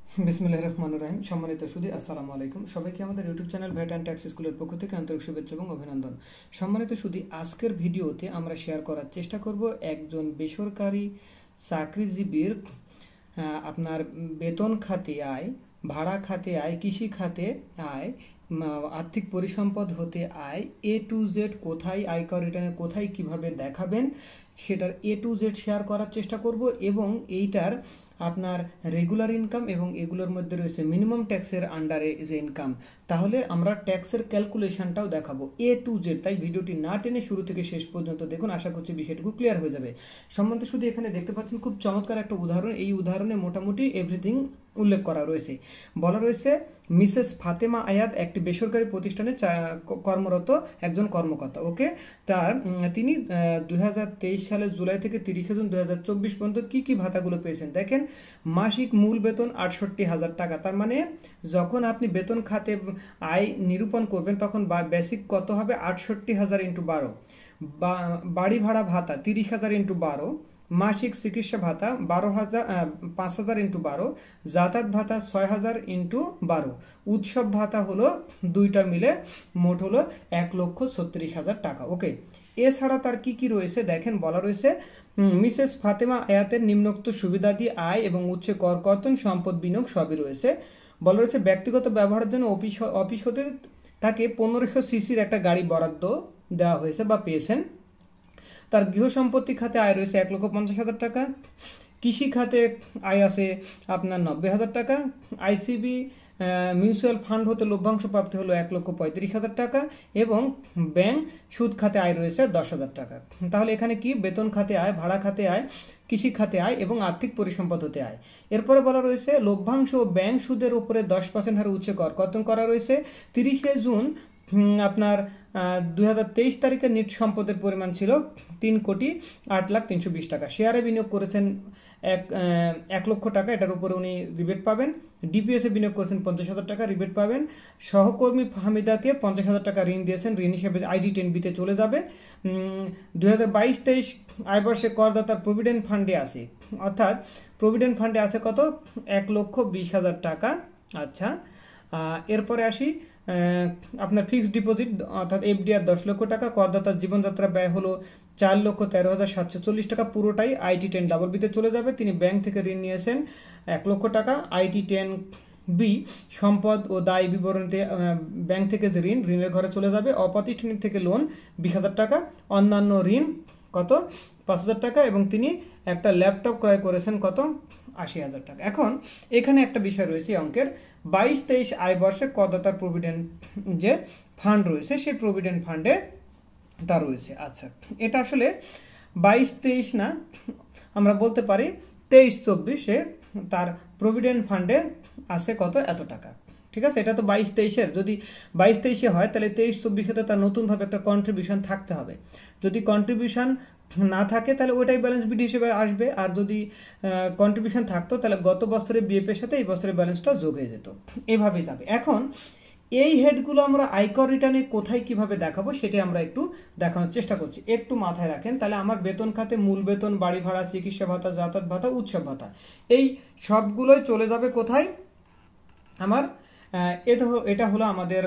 বিসমিল্লাহির রহমানির রহিম। সম্মানিত সুধী, আসসালামু আলাইকুম। সবাইকে আমাদের YouTube channel VAT and tax স্কুলের পক্ষ থেকে আন্তরিক শুভেচ্ছা এবং অভিনন্দন। সম্মানিত সুধী, আজকের ভিডিওতে আমরা শেয়ার করার চেষ্টা করব একজন বেসরকারি চাকরিজীবীর আপনার বেতন খাতে আয়, ভাড়া খাতে আয়, কৃষি খাতে আয়, আর্থিক পরিসম্পদ হতে আয়, এ টু জেড কোথায় আয়কর রিটার্নে কোথায় কিভাবে দেখাবেন সেটার এ টু জেড শেয়ার করার চেষ্টা করব এবং এইটার আপনার রেগুলার ইনকাম এবং এগুলোর মধ্যে রয়েছে মিনিমাম ট্যাক্সের আন্ডারে যে ইনকাম, তাহলে আমরা ট্যাক্সের ক্যালকুলেশনটাও দেখাবো এ টু জেড। তাই ভিডিওটি না টেনে শুরু থেকে শেষ পর্যন্ত দেখুন, আশা করছি বিষয়টুকু ক্লিয়ার হয়ে যাবে। সম্বন্ধে শুধু এখানে দেখতে পাচ্ছেন খুব চমৎকার একটা উদাহরণ। এই উদাহরণে মোটামুটি এভরিথিং উল্লেখ করা রয়েছে। বলা রয়েছে মিসেস ফাতেমা আয়াত একটি বেসরকারি প্রতিষ্ঠানে কর্মরত একজন কর্মকর্তা। ওকে, তিনি 2023 সালের জুলাই থেকে 30 জুন 2024 পর্যন্ত কি কি ভাতাগুলো পেয়েছেন দেখেন। মাসিক মূল বেতন 68,000 টাকা। তার মানে যখন আপনি বেতন খাতে আয় নিরূপণ করবেন তখন বেসিক কত হবে? 68,000 × 12। বাড়ি ভাড়া ভাতা 30,000 × 12। মাসিক চিকিৎসা ভাতা 5,000 × 12। যাতায়াত ভাতা 6,000 × 12। উৎসব ভাতা হলো দুইটা মিলে মোট হলো 1,36,000 টাকা। ওকে, এছাড়া তার কি কি রয়েছে দেখেন। বলা রয়েছে মিসেস ফাতেমা আয়াতের নিম্নোক্ত সুবিধাদি আয় এবং উচ্চ কর কর্তন, সম্পদ বিনিয়োগ সবই রয়েছে। বলা রয়েছে ব্যক্তিগত ব্যবহারের জন্য অফিস হতে তাকে 1500 সিসির একটা গাড়ি বরাদ্দ দেওয়া হয়েছে বা পেয়েছেন। তার গৃহ সম্পত্তি খাতে আয় রয়েছে 1,50,000 টাকা। কৃষি খাতে আয় আছে আপনার 90,000 টাকা। আইসিবি মিউচুয়াল ফান্ড হতে লভ্যাংশ প্রাপ্তি হলো 1,35,000 টাকা এবং ব্যাংক সুদ খাতে আয় রয়েছে 10,000 টাকা। তাহলে এখানে কি বেতন খাতে আয়, ভাড়া খাতে আয়, কৃষি খাতে আয় এবং আর্থিক পরিসম্পদ হতে আয়। এরপরে বলা রয়েছে লভ্যাংশ ও ব্যাংক সুদের উপরে 10% হারে উচ্চ কর কর্তন করা রয়েছে। 30 জুন আপনার 2023 তারিখে নিট সম্পদের পরিমাণ ছিল 3,08,320 টাকা। শেয়ারে বিনিয়োগ করেছেন 1 লক্ষ টাকা, এটার উপরে উনি রিবেট পাবেন। ডিপিএসে বিনিয়োগ করেছেন 50,000 টাকা, রিবেট পাবেন। সহকর্মী ফাহমিদাকে 50,000 টাকা ঋণ দিয়েছেন, ঋণ হিসেবে ID 10B-তে চলে যাবে। 2022-23 আয়বর্ষে করদাতার প্রভিডেন্ট ফান্ডে আছে, অর্থাৎ প্রভিডেন্ট ফান্ডে আছে কত? 1,20,000 টাকা। আচ্ছা, এরপরে আসি আপনার ফিক্সড ডিপোজিট অর্থাৎ FDR 10 লক্ষ টাকা। করদাতার জীবনযাত্রা ব্যয় হলো 4,13,740 টাকা, পুরোটাই IT 10BB-তে চলে যাবে। তিনি ব্যাংক থেকে ঋণ নিয়েছেন 1 লক্ষ টাকা। IT 10B সম্পদ ও দায় বিবরণীতে ব্যাংক থেকে যে ঋণের ঘরে চলে যাবে। অপ্রাতিষ্ঠানিক থেকে লোন 20,000 টাকা। অন্যান্য ঋণ কত? 5,000 টাকা এবং তিনি একটা ল্যাপটপ ক্রয় করেছেন কত? 80,000 টাকা। এখন এখানে একটা বিষয় রয়েছে অঙ্কের, 22-23 আয় বর্ষে করদাতার প্রভিডেন্ট যে ফান্ড রয়েছে সেই প্রভিডেন্ট ফান্ডে তা রয়েছে। আচ্ছা, এটা আসলে 22-23 না, আমরা বলতে পারি 23-24-এ তার প্রভিডেন্ট ফান্ডে আছে কত? এত টাকা। ঠিক আছে, এটা তো 22-23-এর। যদি 22-23-এ হয় তাহলে 23-24-এতে তার নতুনভাবে একটা কন্ট্রিবিউশন থাকতে হবে। যদি কন্ট্রিবিউশন না থাকে তাহলে ওইটাই ব্যালেন্স বিড হিসেবে আসবে, আর যদি কন্ট্রিবিউশন থাকতো তাহলে গত বছরের বিএফ-এর সাথে এই বছরের ব্যালেন্সটা যোগ হয়ে যেত, এভাবেই যাবে। এখন এই হেডগুলো আমরা আয়কর রিটার্নে কোথায় কিভাবে দেখাবো সেটাই আমরা একটু দেখানোর চেষ্টা করছি। একটু মাথায় রাখেন, তাহলে আমার বেতন খাতে মূল বেতন, বাড়ি ভাড়া, চিকিৎসা ভাতা, যাতায়াত ভাতা, উৎসব ভাতা, এই সবগুলোই চলে যাবে কোথায়? আমার এটা হলো আমাদের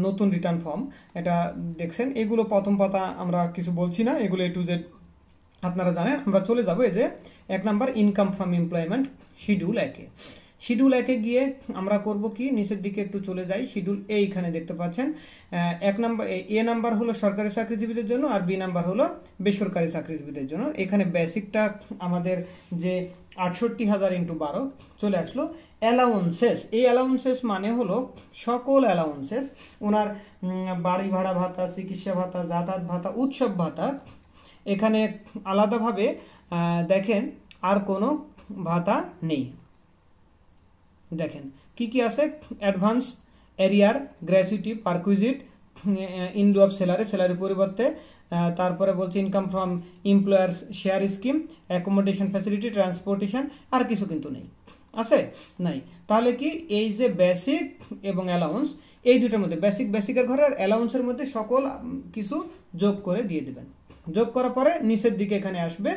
নতুন রিটার্ন ফর্ম। এটা দেখছেন, এগুলো প্রথম পাতা আমরা কিছু বলছি না, এগুলো A to Z আপনারা জানেন। আমরা চলে যাবো এই যে 1 number income from employment schedule 1-এ। শিডিউল 1-এ গিয়ে আমরা করব কি, নিচের দিকে একটু চলে যাই। শিডিউল এইখানে দেখতে পাচ্ছেন 1 নাম্বার A নাম্বার হলো সরকারি চাকরিজীবীদের জন্য আর B নাম্বার হলো বেসরকারি চাকরিজীবীদের জন্য। এখানে বেসিকটা আমাদের যে 68,000 × 12 চলে আসলো। অ্যালাউন্সেস, এই অ্যালাউন্সেস মানে হলো সকল অ্যালাউন্সেস, ওনার বাড়ি ভাড়া ভাতা, চিকিৎসা ভাতা, যাতায়াত ভাতা, উৎসব ভাতা, এখানে আলাদাভাবে দেখেন আর কোনো ভাতা নেই। দেখেন কি কি আছে, advance, arrear, gratuity, perquisite, in lieu of salary, salary পরিবর্তে, তারপরে বলছে income from employer share scheme, accommodation facility, transportation, আর কিছু কিন্তু নেই, আছে নাই। তাহলে কি এই যে বেসিক এবং অ্যালাউন্স, এই দুটোর মধ্যে বেসিকের ঘরে আর অ্যালাউন্সের মধ্যে সকল কিছু যোগ করে দিয়ে দেবেন। যোগ করার পরে নিচের দিকে এখানে আসবে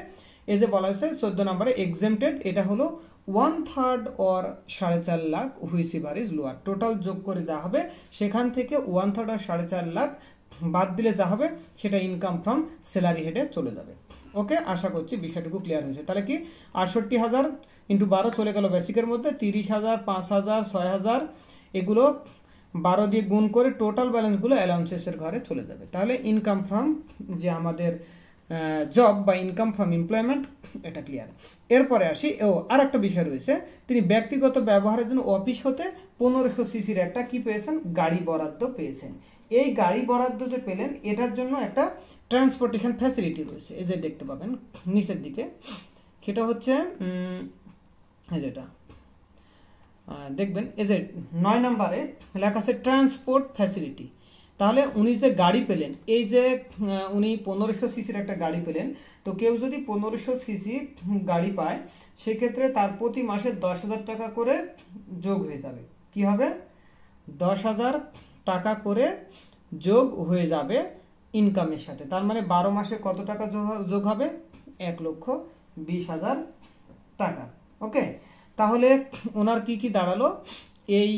এই যে বলা হয়েছে 14 নম্বরে এক্সেমটেড, এটা হলো 1/3 or 4.5 lakh whichever is lower. Total যোগ করে যা হবে সেখান থেকে 1/3 আর 4.5 লাখ বাদ দিলে যা হবে সেটা ইনকাম ফ্রম স্যালারি হেডে চলে যাবে। ওকে, আশা করছি বিষয়টুকু ক্লিয়ার হয়েছে। তাহলে কি 68,000 × 12 চলে গেল বেসিকের মধ্যে, 30,000, 5,000, 6,000 এগুলো 12 দিয়ে গুণ করে টোটাল ব্যালেন্সগুলো অ্যালাউন্সেসের ঘরে চলে যাবে। তাহলে ইনকাম ফ্রম যে আমাদের জব বা ইনকাম ফ্রম এমপ্লয়মেন্ট, এটা ক্লিয়ার। এরপরে আসি, আর একটা বিষয় রয়েছে, তিনি ব্যক্তিগত ব্যবহারের জন্য অফিস হতে 1500 সিসির একটা কি পেয়েছেন, গাড়ি বরাদ্দ পেয়েছেন। এই গাড়ি বরাদ্দ যে পেলেন এটার জন্য একটা ট্রান্সপোর্টেশন ফ্যাসিলিটি রয়েছে, এই যে দেখতে পাবেন নিচের দিকে, সেটা হচ্ছে যেটা দেখবেন এই যে 9 নম্বরে লেখা আছে ট্রান্সপোর্ট ফ্যাসিলিটি। তাহলে উনি যে গাড়ি পেলেন, এই যে উনি 1500 সিসির একটা গাড়ি পেলেন, তো কেউ যদি 1500 সিসি গাড়ি পায় সেক্ষেত্রে তার প্রতি মাসে 10,000 টাকা করে যোগ হয়ে যাবে। কি হবে? 10,000 টাকা করে যোগ হয়ে যাবে ইনকামের সাথে। তার মানে 12 মাসে কত টাকা যোগ হবে? 1,20,000 টাকা। ওকে, তাহলে ওনার কি কি দাঁড়ালো? এই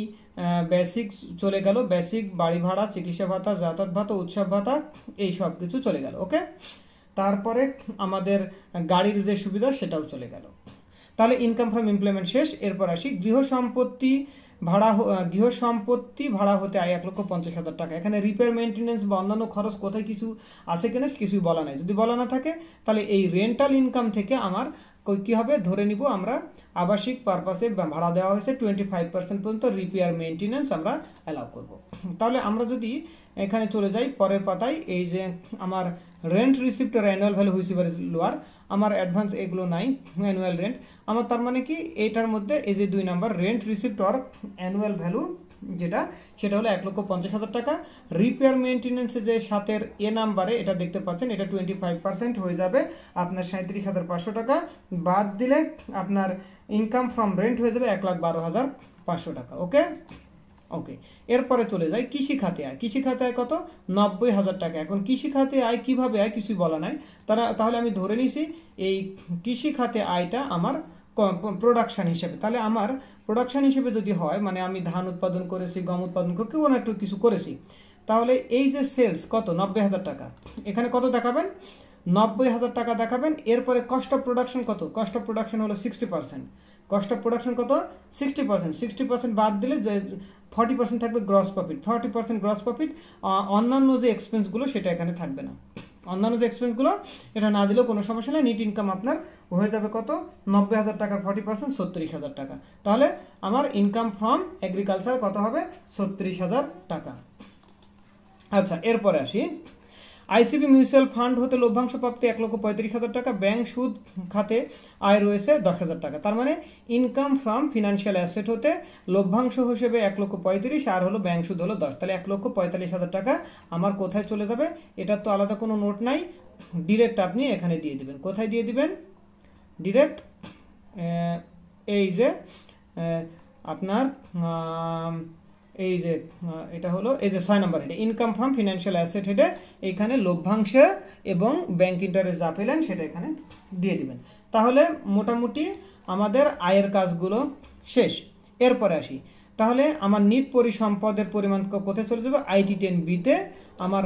বেসিক চলে গেল, বেসিক, বাড়ি ভাড়া, চিকিৎসা ভাতা, যাতায়াত ভাতা, উৎসব ভাতা, এই সব কিছু চলে গেল। ওকে, তারপরে আমাদের গাড়ির যে সুবিধা সেটাও চলে গেল। তাহলে ইনকাম ফ্রম এমপ্লয়মেন্ট শেষ। এরপর আসি গৃহ সম্পত্তি ভাড়া হতে আয় 1,50,000 টাকা। এখানে রিপেয়ার, মেনটেন্যান্স বা অন্যান্য খরচ কোথায় কিছু আছে কিনা কিছুই বলা নাই। যদি বলা না থাকে তাহলে এই রেন্টাল ইনকাম থেকে আমার কি হবে, ধরে নিব আমরা আবাসিক পারপাসে ভাড়া দেওয়া হয়েছে 25% পর্যন্ত রিপেয়ার, মেনটেন্যান্স আমরা অ্যালাউ করব। তাহলে আমরা যদি এখানে চলে যাই পরের পাতায়, এই যে আমার রেন্ট রিসিপ্ট আর annual value whichever is lower, আমার অ্যাডভান্স এগুলো নাই, অ্যানুয়াল রেন্ট আমার, তার মানে কি এইটার মধ্যে এই যে 2 নাম্বার রেন্ট রিসিপ্ট আর অ্যানুয়াল ভ্যালু যেটা, সেটা হলো 1,50,000 টাকা। রিপেয়ার মেনটেন্যান্সে যে 7-এর এ নাম্বারে এটা দেখতে পাচ্ছেন, এটা 25% হয়ে যাবে আপনার 37,500 টাকা। বাদ দিলে আপনার ইনকাম ফ্রম রেন্ট হয়ে যাবে 1,12,500 টাকা। ওকে ওকে, এরপরে চলে যাই কৃষি খাতে আয়। কৃষি খাতে আয় কত? 90,000 টাকা। এখন কৃষি খাতে আয় কিভাবে আয় কিছুই বলা নাই, তাহলে আমি ধরে নিছি এই কৃষি খাতে আয়টা আমার প্রোডাকশন হিসেবে। তাহলে আমার প্রোডাকশন হিসেবে যদি হয়, মানে আমি ধান উৎপাদন করেছি, গম উৎপাদন করে কোনো একটু কিছু করেছি, তাহলে এই যে সেলস কত, 90,000 টাকা। এখানে কত দেখাবেন? 90,000 টাকা দেখাবেন। এরপরে কস্ট অফ প্রোডাকশন কত? কস্ট অফ প্রোডাকশন হলো 60%। কস্ট অফ প্রোডাকশন কত? 60%। 60% বাদ দিলে যে 40% থাকবে গ্রস প্রফিট। 40% gross profit. অন্যান্য যে এক্সপেন্সগুলো সেটা এখানে থাকবে না। অন্যান্য যে এক্সপেন্সগুলো এটা না দিলেও কোনো সমস্যা নেই। নিট ইনকাম আপনার হয়ে যাবে কত? 90,000 টাকার 40% 36,000 টাকা। তাহলে আমার ইনকাম ফ্রম এগ্রিকালচার কত হবে? 36,000 টাকা। আচ্ছা, এরপরে আসি আইসিবি মিউচুয়াল ফান্ড হতে লভ্যাংশ প্রাপ্তি 1,35,000 টাকা। ব্যাংক সুদ খাতে আয় রয়েছে 10,000 টাকা। তার মানে ইনকাম ফ্রম ফিনান্সিয়াল অ্যাসেট হতে লভ্যাংশ হিসেবে 1,35,000 আর হলো ব্যাংক সুদ হলো 10, তাহলে 1,45,000 টাকা আমার কোথায় চলে যাবে? এটার তো আলাদা কোনো নোট নাই, ডিরেক্ট আপনি এখানে দিয়ে দিবেন। কোথায় দিয়ে দিবেন? ডিরেক্ট এই যে আপনার এই যে এটা হলো এই যে 6 নম্বর হেডে ইনকাম ফ্রম ফিনান্সিয়াল অ্যাসেট হেডে এখানে লভ্যাংশ এবং ব্যাংক ইন্টারেস্ট যা পেলেন সেটা এখানে দিয়ে দিবেন। তাহলে মোটামুটি আমাদের আয়ের কাজগুলো শেষ। এরপরে আসি, তাহলে আমার নিট পরিসম্পদের পরিমাণ কোথায় চলে যাবে? IT 10B-তে আমার।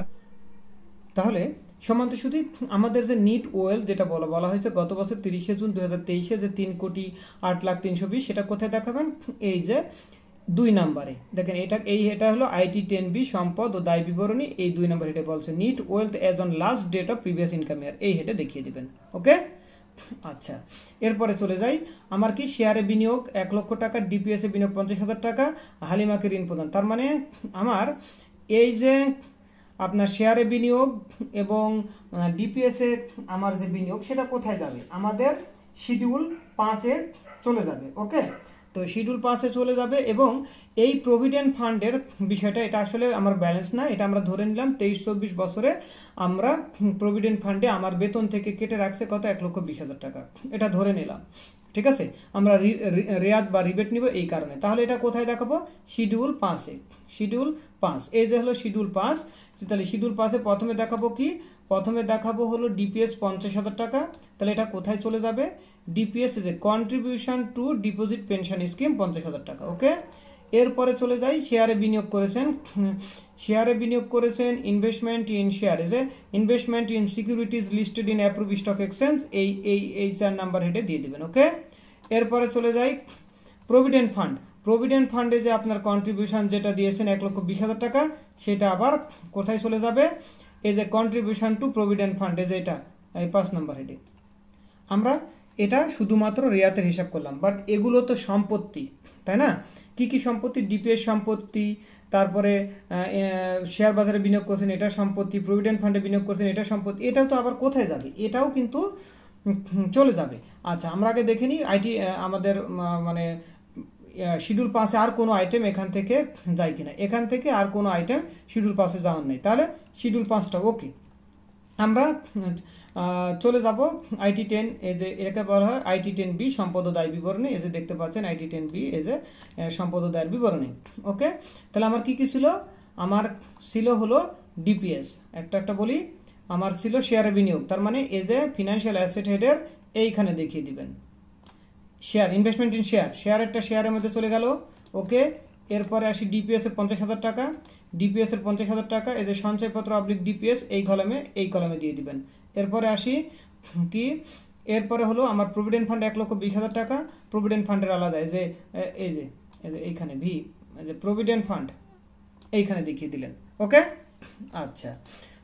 তাহলে সমান্ত শুধু আমাদের যে নিট ওয়েল যেটা বলা হয়েছে গত বছর 30শে জুন 2023-এ যে 3,08,03,20 সেটা কোথায় দেখাবেন? এই যে 2 নম্বরে দেখেন, এটা হলো IT 10B সম্পদ ও দায় বিবরণী। এই 2 নম্বর হেডে বলছে net wealth as on last date of previous income year, এই হেডে দেখিয়ে দিবেন। ওকে, আচ্ছা, এরপরে চলে যাই আমার কি শেয়ারে বিনিয়োগ 1 লক্ষ টাকা, ডিপিএস এ বিনিয়োগ 50,000 টাকা, হালিমাকে ঋণ প্রদান। তার মানে আমার এই যে আপনার শেয়ারে বিনিয়োগ এবং ডিপিএস এ আমার যে বিনিয়োগ সেটা কোথায় যাবে? আমাদের শিডিউল 5-এ চলে যাবে। ওকে, তো শিডিউল 5-এ চলে যাবে এবং এই প্রভিডেন্ট ফান্ডের বিষয়টা, এটা আসলে আমার ব্যালেন্স না, এটা আমরা ধরে নিলাম 23-24 বছরে আমরা প্রভিডেন্ট ফান্ডে আমার বেতন থেকে কেটে রাখছে কত? 1,20,000 টাকা, এটা ধরে নিলাম। ঠিক আছে, আমরা রেয়াত বা রিবেট নিব এই কারণে। তাহলে এটা কোথায় দেখাবো? শিডিউল 5-এ। শিডিউল 5 এই যে হলো শিডিউল 5। তাহলে শিডিউল 5-এ প্রথমে দেখাবো কি? প্রথমে দেখাবো হলো ডিপিএস 50,000 টাকা। তাহলে এটা কোথায় চলে যাবে? DPS is a contribution to deposit pension scheme 50,000 টাকা। ওকে, এরপরে চলে যাই শেয়ারে বিনিয়োগ করেছেন। শেয়ারে বিনিয়োগ করেছেন investment in share is a investment in securities listed in approve stock exchange, এই 4 নাম্বার হেডে দিয়ে দিবেন। ওকে, এরপরে চলে যাই প্রভিডেন্ট ফান্ড। প্রভিডেন্ট ফান্ডে যে আপনার কন্ট্রিবিউশন যেটা দিয়েছেন 1,20,000 টাকা, সেটা আবার কোথায় চলে যাবে? এই যে কন্ট্রিবিউশন টু প্রভিডেন্ট ফান্ড, এই যে এটা এই 5 নাম্বার হেডে। আমরা এটা শুধুমাত্র রেয়াতের হিসাব করলাম, বাট এগুলো তো সম্পত্তি, তাই না? কি কি সম্পত্তি? ডিপিএস সম্পত্তি, তারপরে শেয়ার বাজারে বিনিয়োগ করছেন, এটা সম্পত্তি, প্রভিডেন্ট ফান্ডে বিনিয়োগ করছেন, এটা সম্পত্তি। এটাও তো আবার কোথায় যাবে? এটাও কিন্তু চলে যাবে। আচ্ছা, আমরা আগে দেখে নিই আইটি আমাদের মানে শিডিউল 5-এ আর কোনো আইটেম এখান থেকে যায় কিনা। এখান থেকে আর কোনো আইটেম শিডিউল 5-এ যাওয়ার নেই, তাহলে শিডিউল 5টা ওকে। আমরা চলে যাব আইটি 10, এই যে এটাকে বলা হয় আইটি 10B সম্পদ ও দায় বিবরণী। এই যে দেখতে পাচ্ছেন আইটি 10B, এই যে সম্পদ ও দায়ের বিবরণী। ওকে, তাহলে আমার কি কি ছিল? আমার ছিল হলো ডিপিএস, একটা বলি। আমার ছিল শেয়ারে বিনিয়োগ, তার মানে এই যে ফিনান্সিয়াল অ্যাসেট হেডের এইখানে দেখিয়ে দিবেন শেয়ার, ইনভেস্টমেন্ট ইন শেয়ার, শেয়ারেরটা শেয়ারের মধ্যে চলে গেল। ওকে, এরপরে আসি ডিপিএস এর 50,000 টাকা। ডিপিএস এর 50,000 টাকা এই যে সঞ্চয়পত্র অবলিক ডিপিএস, এই কলামে দিয়ে দিবেন। এরপরে আসি কি, এরপরে হলো আমার প্রভিডেন্ট ফান্ড 1,20,000 টাকা। প্রভিডেন্ট ফান্ডের আলাদা এই যে এইখানে ভি, এই যে প্রভিডেন্ট ফান্ড এইখানে দেখিয়ে দিলেন। ওকে, আচ্ছা,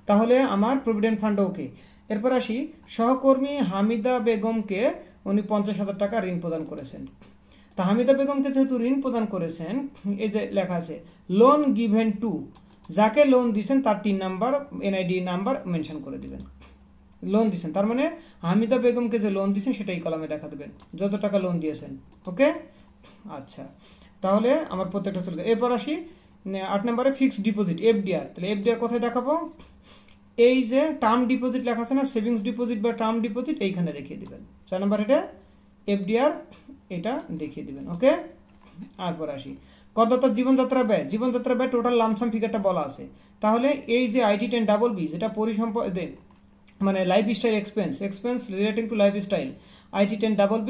তাহলে আমার প্রভিডেন্ট ফান্ড ওকে। এরপর আসি সহকর্মী হামিদা বেগমকে উনি 50,000 টাকা ঋণ প্রদান করেছেন। তা হামিদা বেগমকে যেহেতু ঋণ প্রদান করেছেন, এই যে লেখা আছে লোন গিভেন টু, যাকে লোন দিয়েছেন তার 3 নাম্বার এনআইডি নাম্বার মেনশন করে দিবেন। লোন দিয়েছেন তার মানে হামিদা বেগমকে যে লোন দিয়েছেন সেটা এই কলামে দেখা দেবেন, যত টাকা লোন দিয়েছেন। ওকে, আচ্ছা, তাহলে আমার প্রত্যেকটা চলে যায়। এরপর আসি 8 নম্বরে ফিক্সড ডিপোজিট এফডিআর। তাহলে এফডিআর কোথায় দেখাবো? এই যে টার্ম ডিপোজিট লেখা আছে না, সেভিংস ডিপোজিট বা টার্ম ডিপোজিট, এইখানে দেখিয়ে দিবেন। 4 নম্বর এটা এফডিআর, এটা দেখিয়ে দিবেন। ওকে, তারপর আসি করদাতার জীবনযাত্রা ব্যয়। জীবনযাত্রা ব্যয় টোটাল লামসাম ফিগারটা বলা আছে। তাহলে এই যে আইটি 10BB যেটা পরিসম্পদ মানে lifestyle expense relating to lifestyle, IT 10BB,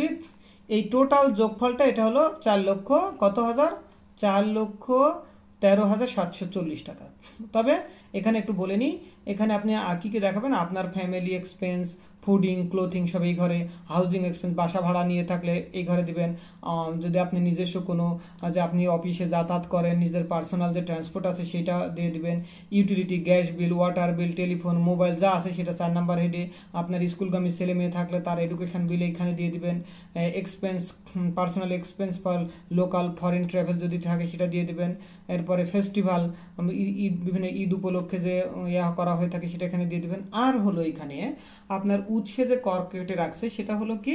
এই টোটাল যোগফলটা এটা হলো 4,13,740 টাকা। তবে এখানে একটু বলে নিই, এখানে আপনি আর কি দেখাবেন? আপনার ফ্যামিলি এক্সপেন্স, ফুডিং, ক্লোথিং সব এই ঘরে, হাউজিং এক্সপেন্স, বাসা ভাড়া নিয়ে থাকলে এই ঘরে দিবেন। যদি আপনি নিজস্ব কোনো যে আপনি অফিসে যাতায়াত করেন, নিজের পার্সোনাল যে ট্রান্সপোর্ট আছে সেটা দিয়ে দিবেন। ইউটিলিটি, গ্যাস বিল, ওয়াটার বিল, টেলিফোন, মোবাইল যা আছে সেটা 4 নাম্বার হেডে। আপনার স্কুলগামী ছেলে মেয়ে থাকলে তার এডুকেশন বিল এখানে দিয়ে দিবেন। Expense, personal expense for local foreign travel যদি থাকে সেটা দিয়ে দিবেন। এরপরে ফেস্টিভ্যাল, বিভিন্ন ঈদ উপলক্ষে যে করা হয়ে থাকে সেটা এখানে দিয়ে দিবেন। আর হলো এখানে আপনার উৎসে যে কর কেটে রাখছে সেটা হলো কি,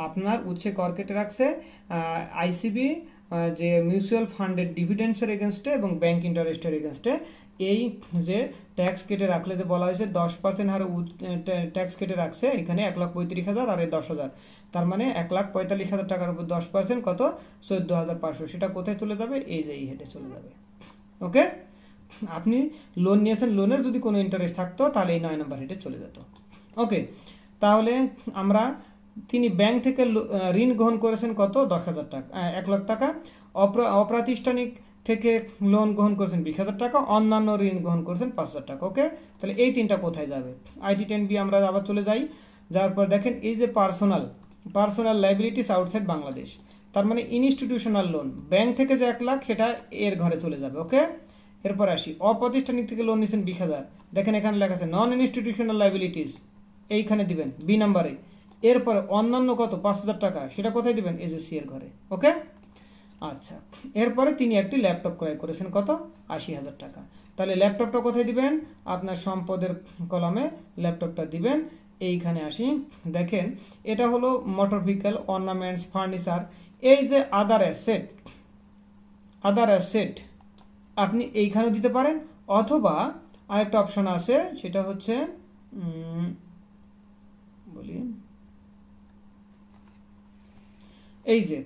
আপনার উৎসে কর কেটে রাখছে আইসিবি যে মিউচুয়াল ফান্ডের ডিভিডেন্ডসের এগেনস্টে এবং ব্যাংক ইন্টারেস্টের এগেনস্টে এই যে ট্যাক্স কেটে রাখলে যে বলা হয়েছে 10% হারে ট্যাক্স কেটে রাখছে এখানে 1,35,000 আর 10,000, তার মানে 1,45,000 টাকার উপর 10% কত? 14,500। সেটা কোথায় চলে যাবে? এই যে এই হেডে চলে যাবে। ওকে, আপনি লোন নিয়েছেন, লোনের যদি কোনো ইন্টারেস্ট থাকতো তাহলে এই 9 নম্বর হেডে চলে যেত। ওকে, তাহলে আমরা তিনি ব্যাংক থেকে ঋণ গ্রহণ করেছেন কত? 10,000 টাকা, 1 লাখ টাকা। অপ্রাতিষ্ঠানিক থেকে লোন গ্রহণ করেছেন 20,000 টাকা, অন্যান্য ঋণ গ্রহণ করেছেন 5,000 টাকা। ওকে, তাহলে এই তিনটা কোথায় যাবে? আইটি 10B আমরা আবার চলে যাই। যাওয়ার পর দেখেন এই যে পার্সোনাল লাইবিলিটিস আউটসাইড বাংলাদেশ, তার মানে ইনস্টিটিউশনাল লোন, ব্যাংক থেকে যে 1 লাখ সেটা এর ঘরে চলে যাবে। ওকে, এরপর আসি অপ্রাতিষ্ঠানিক থেকে লোন নিয়েছেন 20,000, দেখেন এখানে লেখা আছে নন ইনস্টিটিউশনাল লাইবিলিটিস, এইখানে দিবেন বি নাম্বারে। এরপরে অন্যান্য কত? 5,000 টাকা, সেটা কোথায় দিবেন? এসএসসি এর ঘরে। ওকে, আচ্ছা, এরপরে তিনি একটি ল্যাপটপ ক্রয় করেছেন কত? 80,000 টাকা। তাহলে ল্যাপটপটা কোথায় দিবেন? আপনার সম্পদের কলামে ল্যাপটপটা দিবেন। এইখানে আসি, দেখেন এটা হলো মোটর ভেহিকল, অর্নামেন্টস, ফার্নিচার। এই যে আদার অ্যাসেট আপনি এইখানেও দিতে পারেন, অথবা আরেকটা অপশন আছে সেটা হচ্ছে বলি এই যে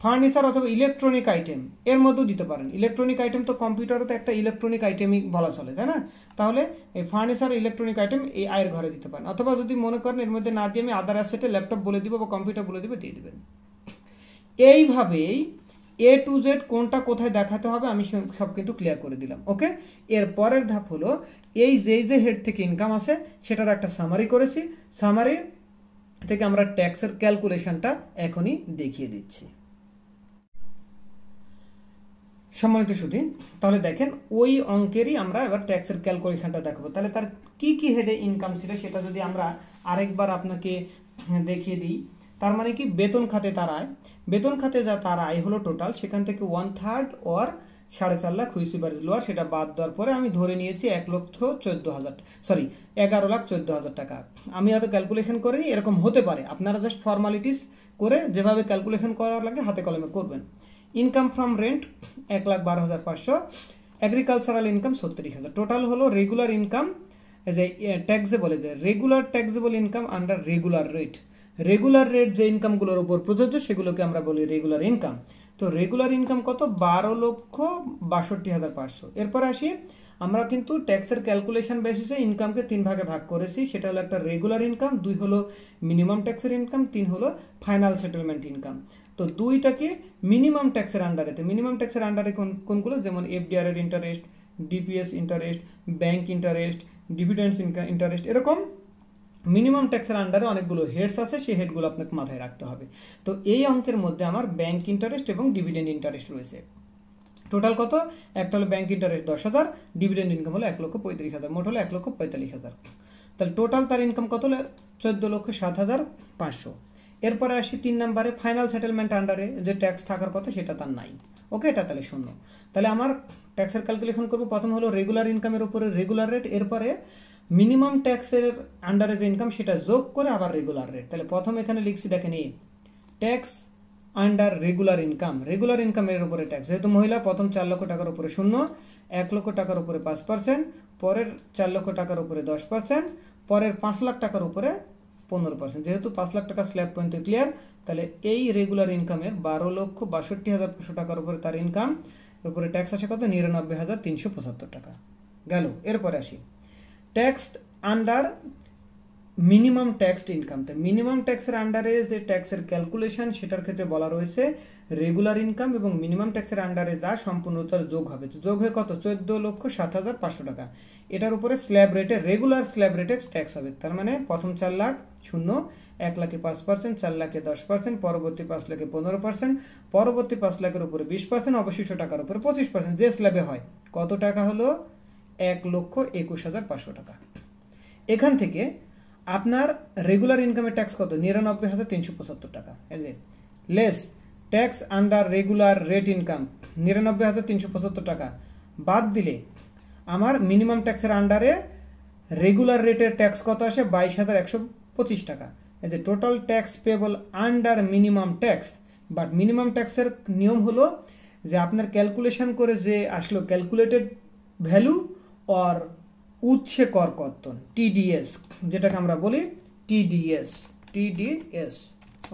ফার্নিচার অথবা ইলেকট্রনিক আইটেম এর মধ্যেও দিতে পারেন। ইলেকট্রনিক আইটেম তো কম্পিউটারও তো একটা ইলেকট্রনিক আইটেমই বলা চলে, তাই না? তাহলে এই ফার্নিচার ইলেকট্রনিক আইটেম এই আয়ের ঘরে দিতে পারেন, অথবা যদি মনে করেন এর মধ্যে না দিয়ে আমি আদার অ্যাসেটে ল্যাপটপ বলে দিব বা কম্পিউটার বলে দিব, দিয়ে দেবেন। এইভাবেই A to Z কোনটা কোথায় দেখাতে হবে আমি সব কিন্তু ক্লিয়ার করে দিলাম। ওকে, এর পরের ধাপ হলো এই যে হেড থেকে ইনকাম আসে সেটার একটা সামারি করেছি, সামারি থেকে আমরা ট্যাক্সের ক্যালকুলেশনটা এখনই দেখিয়ে দিচ্ছি। সম্মানিত সুধী, তাহলে দেখেন ওই অঙ্কেরই আমরা এবার ট্যাক্সের ক্যালকুলেশনটা দেখাবো। তাহলে তার কি কি হেডে ইনকাম ছিল সেটা যদি আমরা আরেকবার আপনাকে দেখিয়ে দিই, তার মানে কি বেতন খাতে তার আয়, বেতন খাতে যা তার আয় হলো টোটাল, সেখান থেকে 1/3 ওর 4.5 লাখ হুইসি বাড়ি লোয়ার সেটা বাদ দেওয়ার পরে আমি ধরে নিয়েছি 11,14,000 টাকা। আমি হয়তো ক্যালকুলেশন করিনি, এরকম হতে পারে, আপনারা জাস্ট ফর্মালিটিস করে যেভাবে ক্যালকুলেশন করার লাগে হাতে কলমে করবেন। Income from rent 1,12,500, agricultural income 37,000, total হলো রেগুলার ইনকাম যে ট্যাক্সেবল, যে regular taxable income under regular rate. Regular rate যে ইনকামগুলোর উপর প্রযোজ্য সেগুলোকে আমরা বলি রেগুলার ইনকাম। তো রেগুলার ইনকাম কত? 12,62,500। এরপর আসি, আমরা কিন্তু ট্যাক্সের ক্যালকুলেশন বেসিসে ইনকামকে 3 ভাগে ভাগ করেছি। সেটা হলো একটা রেগুলার ইনকাম, 2 হলো মিনিমাম ট্যাক্সের ইনকাম, 3 হলো ফাইনাল সেটেলমেন্ট ইনকাম। তো 2টাকে মিনিমাম ট্যাক্সের আন্ডারে, মিনিমাম ট্যাক্সের আন্ডারে কোনগুলো? যেমন এফডিআর এর interest, DPS interest, bank interest, ডিভিডেন্ডস interest, এরকম মিনিমাম ট্যাক্সের আন্ডারে অনেকগুলো হেডস আছে, সেই হেডগুলো আপনাকে মাথায় রাখতে হবে। তো এই অঙ্কের মধ্যে আমার ব্যাংক ইন্টারেস্ট এবং ডিভিডেন্ড ইন্টারেস্ট রয়েছে। টোটাল কত? একটা হলো ব্যাংক ইন্টারেস্ট 10,000, ডিভিডেন্ড ইনকাম হলো 1,35,000, মোট হলো 1,45,000। তাহলে টোটাল তার ইনকাম কত হলো? 14,07,500। এরপরে আসি 3 নম্বরে, ফাইনাল সেটেলমেন্ট আন্ডারে যে ট্যাক্স থাকার কথা সেটা তার নাই। ওকে, এটা তাহলে শূন্য। তাহলে আমার ট্যাক্সের ক্যালকুলেশন করবো, প্রথম হলো রেগুলার ইনকামের উপরে রেগুলার রেট, এরপরে মিনিমাম ট্যাক্সের আন্ডারে যে ইনকাম সেটা যোগ করে আবার রেগুলার রেট। তাহলে প্রথম এখানে লিখছি, দেখেন এই tax under regular income, regular ইনকামের উপরে ট্যাক্স, যেহেতু মহিলা প্রথম 4 লক্ষ টাকার উপরে 0, 1 লক্ষ টাকার উপরে 5%, পরের 4 লক্ষ টাকার উপরে 10%, পরের 5 লাখ টাকার উপরে 15%। যেহেতু 5 লাখ টাকা স্ল্যাব পয়েন্টে ক্লিয়ার, তাহলে এই রেগুলার ইনকামের 12,62,500 টাকার উপরে তার ইনকাম, উপরে ট্যাক্স আসে কত? 99,375 টাকা গেল। এরপরে আসি tax under minimum taxed income. তো মিনিমাম ট্যাক্সের আন্ডারে যে ট্যাক্সের ক্যালকুলেশন সেটার ক্ষেত্রে বলা রয়েছে রেগুলার ইনকাম এবং মিনিমাম ট্যাক্সের আন্ডারে যা সম্পূর্ণ তার যোগ হবে, যোগ হয়ে কত? 14,07,500 টাকা। এটার উপরে স্ল্যাব রেটে, রেগুলার স্ল্যাব রেটে ট্যাক্স হবে। তার মানে প্রথম 4 লাখ 0, 1 লাখে 5%, 4 লাখে 10%, পরবর্তী 5 লাখে 15%, পরবর্তী 5 লাখের উপরে 20%, অবশিষ্ট টাকার উপরে 25%, যে স্ল্যাবে হয়। কত টাকা হলো? 1,21,500 টাকা। এখান থেকে আপনার রেগুলার ইনকামের ট্যাক্স কত? 99,375 টাকা। Less tax under regular rate income 99,375 টাকা বাদ দিলে আমার মিনিমাম ট্যাক্সের আন্ডারে রেগুলার রেটের ট্যাক্স কত আসে? 22,125 টাকা। এই যে total tax payable under minimum tax. But minimum ট্যাক্সের নিয়ম হলো যে আপনার ক্যালকুলেশন করে যে আসলো ক্যালকুলেটেড ভ্যালু অর উৎসে কর কর্তন, টিডিএস, যেটাকে আমরা বলি টিডিএস।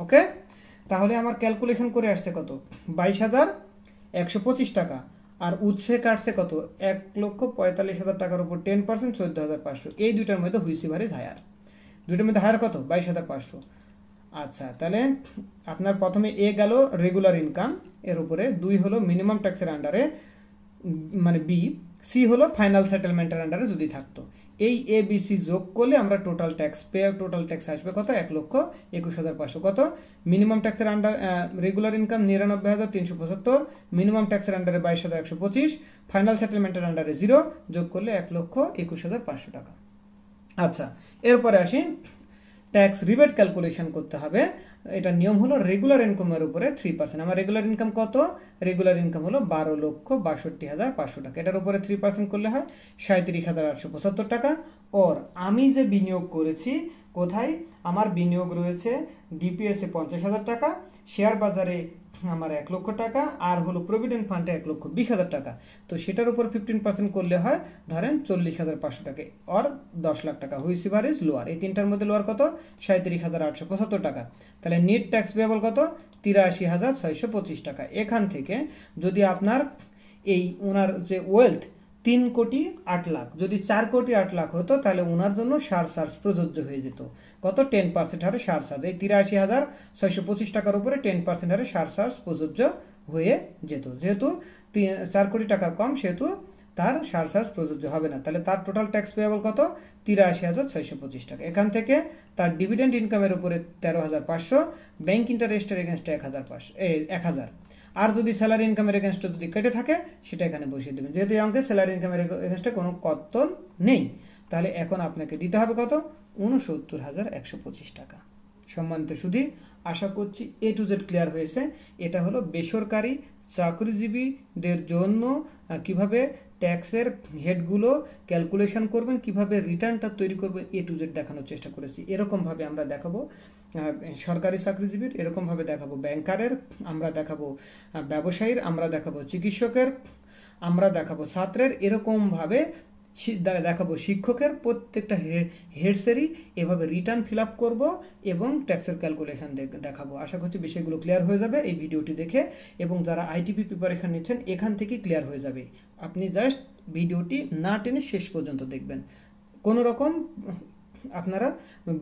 ওকে, তাহলে আমার ক্যালকুলেশন করে আসছে কত? 22,125 টাকা, আর উৎসে কাটছে কত? 1,45,000 টাকার উপর 10% 14,500। এই দুইটার মধ্যে হুইসি ভারিজ হায়ার, দুইটার মধ্যে হায়ার কত? 22,500। আচ্ছা, তাহলে আপনার প্রথমে এ গেল রেগুলার ইনকাম, এর উপরে 2 হলো মিনিমাম ট্যাক্সের আন্ডারে মানে বি, সি হলো ফাইনাল সেটেলমেন্টের আন্ডারে যদি থাকতো। এই এ বি সি যোগ করলে আমরা টোটাল ট্যাক্স টোটাল ট্যাক্স আসবে কত? 1,21,500। কত? মিনিমাম ট্যাক্সের আন্ডার রেগুলার ইনকাম 99,375, মিনিমাম ট্যাক্সের আন্ডারে 22,125, ফাইনাল সেটেলমেন্টের আন্ডারে 0, যোগ করলে 1,21,500 টাকা। আচ্ছা, এরপরে আসি ট্যাক্স রিবেট ক্যালকুলেশন করতে হবে। এটা নিয়ম হলো রেগুলার ইনকামের উপরে 3%। আমার রেগুলার ইনকাম কত? রেগুলার ইনকাম হলো 12,62,500 টাকা। এটার উপরে 3% করলে হয় 37,875 টাকা। ওর আমি যে বিনিয়োগ করেছি কোথায়? আমার বিনিয়োগ রয়েছে ডিপিএস এ 50,000 টাকা, শেয়ার বাজারে আমার 1 লক্ষ টাকা, আর হলো প্রভিডেন্ট ফান্ডে 1,20,000 টাকা। তো সেটার উপর 15% করলে হয় ধরেন 40,500 টাকা আর 10 লাখ টাকা। Which ever is lower? এই তিনটার মধ্যে লোয়ার কত? 37,875 টাকা। তাহলে নেট ট্যাক্স পেয়েবল কত? 83,625 টাকা। এখান থেকে যদি আপনার এই ওনার যে ওয়েলথ 3,08,00,000, যদি 4,08,00,000 হতো তাহলে ওনার জন্য সারচার্জ প্রযোজ্য হয়ে যেত। কত? 10% হারে সারচার্জ। এই 83,625 টাকার উপরে 10% হারে সারচার্জ প্রযোজ্য হয়ে যেত। যেহেতু 4 কোটি টাকার কম, সেহেতু তার সারচার্জ প্রযোজ্য হবে না। তাহলে তার টোটাল ট্যাক্স পেয়েবল কত? 83,625 টাকা। এখান থেকে তার ডিভিডেন্ড ইনকামের উপরে 13,500, ব্যাংক ইন্টারেস্টের এগেনস্টে 1,000। আর যদি স্যালারি ইনকামের এগেনস্টে যদি কেটে থাকে সেটা এখানে বসিয়ে দেবেন। যেহেতু এই অঙ্কে স্যালারি ইনকামের এগেনস্টে কোনো কর্তন নেই, তাহলে এখন আপনাকে দিতে হবে কত? 69,125 টাকা। সম্মানিত সুধী, আশা করছি A to Z ক্লিয়ার হয়েছে। এটা হলো বেসরকারি চাকরিজীবীদের জন্য কিভাবে ট্যাক্সের হেডগুলো ক্যালকুলেশন করবেন, কিভাবে রিটার্নটা তৈরি করবেন, A to Z দেখানোর চেষ্টা করেছি। এরকমভাবে আমরা দেখাবো সরকারি চাকরিজীবীর, এরকমভাবে দেখাবো ব্যাংকারের, আমরা দেখাবো ব্যবসায়ীর, আমরা দেখাবো চিকিৎসকের, আমরা দেখাবো ছাত্রের, এরকমভাবে দেখাবো শিক্ষকের। প্রত্যেকটা হেডসেরই এভাবে রিটার্ন ফিল আপ করবো এবং ট্যাক্সের ক্যালকুলেশন দেখাবো। আশা করছি বিষয়গুলো ক্লিয়ার হয়ে যাবে এই ভিডিওটি দেখে, এবং যারা আইটিপি প্রিপারেশন নিচ্ছেন এখান থেকে ক্লিয়ার হয়ে যাবে। আপনি জাস্ট ভিডিওটি না টেনে শেষ পর্যন্ত দেখবেন, কোনো রকম আপনারা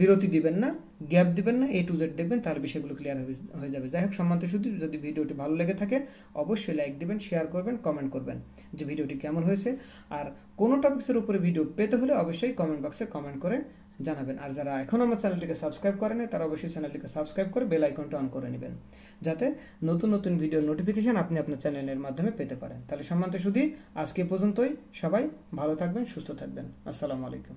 বিরতি দিবেন না, গ্যাপ দিবেন না, A to Z দেখবেন, তার বিষয়গুলো ক্লিয়ার হয়ে যাবে। যাই হোক সম্মানিত সুধী, যদি ভিডিওটি ভালো লেগে থাকে অবশ্যই লাইক দিবেন, শেয়ার করবেন, কমেন্ট করবেন যে ভিডিওটি কেমন হয়েছে। আর কোনো টপিক্সের উপরে ভিডিও পেতে হলে অবশ্যই কমেন্ট বক্সে কমেন্ট করে জানাবেন। আর যারা এখন আমার চ্যানেলটিকে সাবস্ক্রাইব করেন তারা অবশ্যই চ্যানেলটিকে সাবস্ক্রাইব করে বেল আইকনটা অন করে নেবেন, যাতে নতুন নতুন ভিডিওর নোটিফিকেশন আপনি আপনার চ্যানেলের মাধ্যমে পেতে পারেন। তাহলে সম্মানিত সুধী, আজকে পর্যন্তই। সবাই ভালো থাকবেন, সুস্থ থাকবেন। আসসালামু আলাইকুম।